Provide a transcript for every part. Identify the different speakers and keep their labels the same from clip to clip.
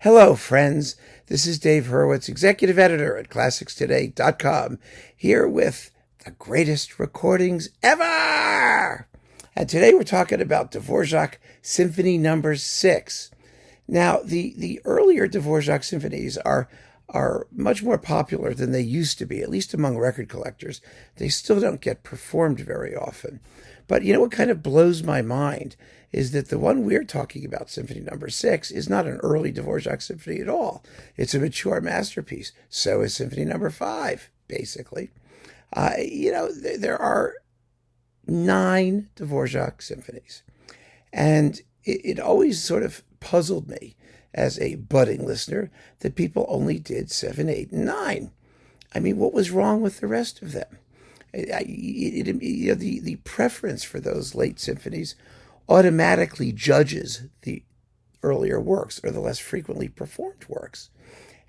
Speaker 1: Hello, friends. This is Dave Hurwitz, executive editor at ClassicsToday.com, here with the greatest recordings ever. And today we're talking about Dvořák Symphony No. 6. Now, the earlier Dvořák symphonies are much more popular than they used to be, at least among record collectors. They still don't get performed very often. But you know what kind of blows my mind is that the one we're talking about, Symphony No. 6, is not an early Dvořák symphony at all. It's a mature masterpiece. So is Symphony No. 5, basically. There are 9 Dvořák symphonies. And it always sort of puzzled me as a budding listener that people only did 7, 8, and 9. I mean, what was wrong with the rest of them? The preference for those late symphonies automatically judges the earlier works or the less frequently performed works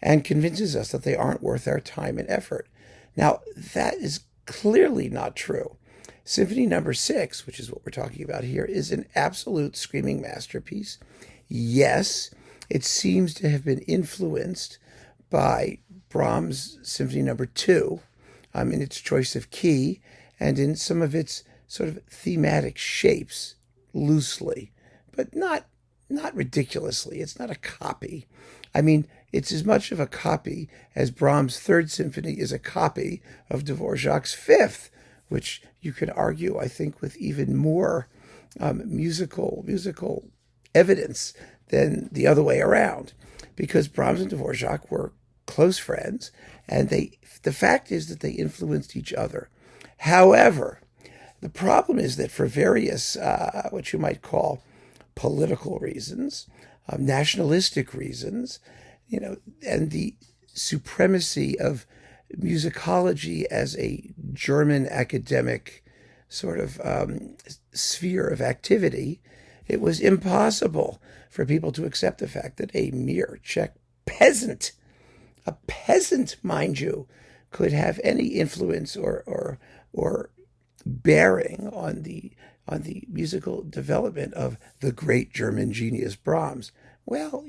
Speaker 1: and convinces us that they aren't worth our time and effort. Now, that is clearly not true. Symphony No. 6, which is what we're talking about here, is an absolute screaming masterpiece. Yes, it seems to have been influenced by Brahms' Symphony No. 2, in its choice of key and in some of its sort of thematic shapes, loosely, but not ridiculously. It's not a copy. I mean, it's as much of a copy as Brahms' Third Symphony is a copy of Dvořák's Fifth, which you can argue, I think, with even more musical evidence than the other way around, because Brahms and Dvořák were close friends, and the fact is that they influenced each other. However, the problem is that for various, what you might call political reasons, nationalistic reasons, and the supremacy of musicology as a German academic sort of sphere of activity, it was impossible for people to accept the fact that a mere Czech peasant, a peasant, mind you, could have any influence or bearing on the musical development of the great German genius Brahms. Well,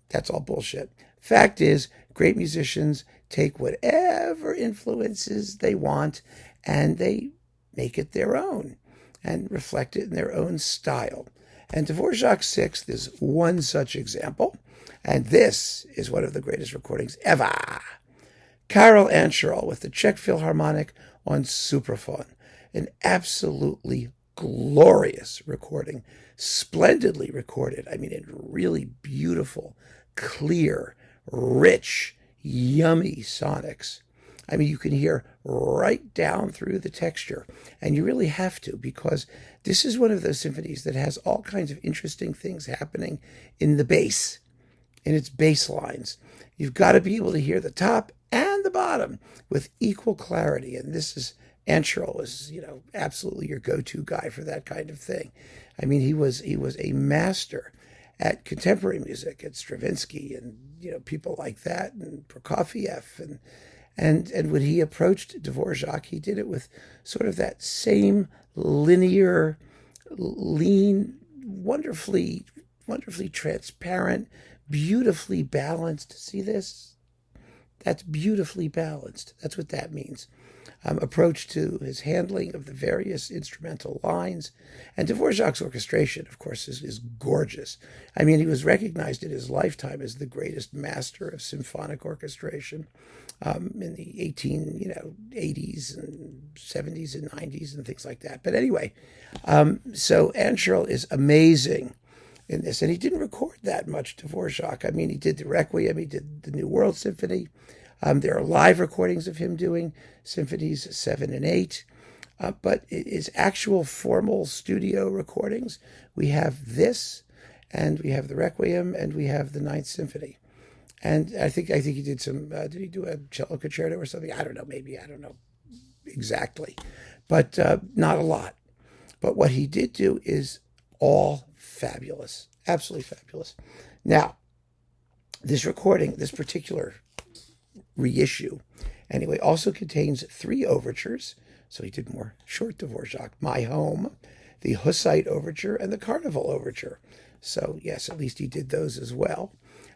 Speaker 1: that's all bullshit. Fact is, great musicians take whatever influences they want and they make it their own and reflect it in their own style. And Dvořák's Sixth is one such example, and this is one of the greatest recordings ever. Karel Ančerl with the Czech Philharmonic on Supraphon, an absolutely glorious recording, splendidly recorded. I mean, in really beautiful, clear, rich, yummy sonics. I mean, you can hear right down through the texture, and you really have to, because this is one of those symphonies that has all kinds of interesting things happening in the bass, in its bass lines. You've got to be able to hear the top and the bottom with equal clarity, and this is Ančerl is, absolutely your go-to guy for that kind of thing. I mean, he was a master at contemporary music, at Stravinsky and people like that, and Prokofiev, and when he approached Dvořák, he did it with sort of that same linear, lean, wonderfully transparent, beautifully balanced. See this? That's beautifully balanced. That's what that means. Approach to his handling of the various instrumental lines. And Dvořák's orchestration, of course, is gorgeous. I mean, he was recognized in his lifetime as the greatest master of symphonic orchestration in the 80s and 70s and 90s and things like that. But anyway, so Ančerl is amazing in this. And he didn't record that much Dvořák. I mean, he did the Requiem, he did the New World Symphony. There are live recordings of him doing symphonies 7 and 8. But his actual formal studio recordings, we have this, and we have the Requiem, and we have the Ninth Symphony. And I think he did some, did he do a cello concerto or something? I don't know, maybe, I don't know exactly. But not a lot. But what he did do is all fabulous, absolutely fabulous. Now, this recording, this particular reissue, anyway, also contains 3 overtures. So he did more short Dvořák: My Home, the Hussite Overture, and the Carnival Overture. So yes, at least he did those as well.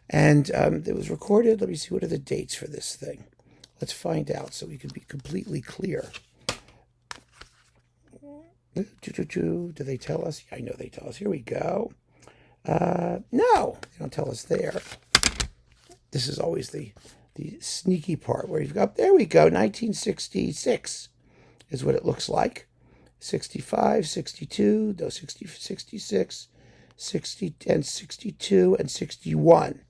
Speaker 1: And it was recorded. Let me see, what are the dates for this thing? Let's find out so we can be completely clear. Do they tell us? I know they tell us. Here we go. No, they don't tell us there. This is always the sneaky part where you've got, there we go, 1966 is what it looks like. 65, 62, no, 60, 66, 60, and 62, and 61.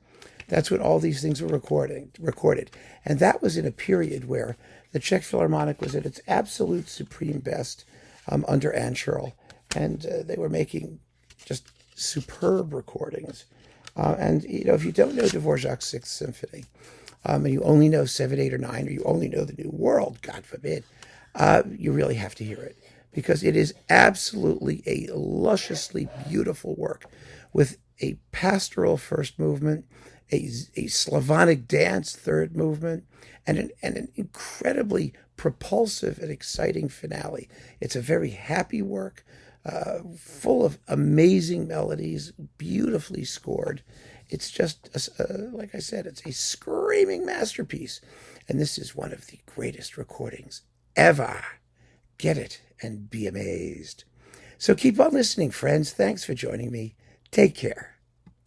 Speaker 1: That's when all these things were recorded. And that was in a period where the Czech Philharmonic was at its absolute supreme best under Ančerl. And they were making just superb recordings. And, you know, if you don't know Dvořák's Sixth Symphony, and you only know 7, 8, or 9, or you only know the New World, God forbid, you really have to hear it. Because it is absolutely a lusciously beautiful work with a pastoral first movement, a Slavonic dance third movement, and an incredibly propulsive and exciting finale. It's a very happy work, full of amazing melodies, beautifully scored. It's just, like I said, it's a screaming masterpiece. And this is one of the greatest recordings ever. Get it and be amazed. So keep on listening, friends. Thanks for joining me. Take care.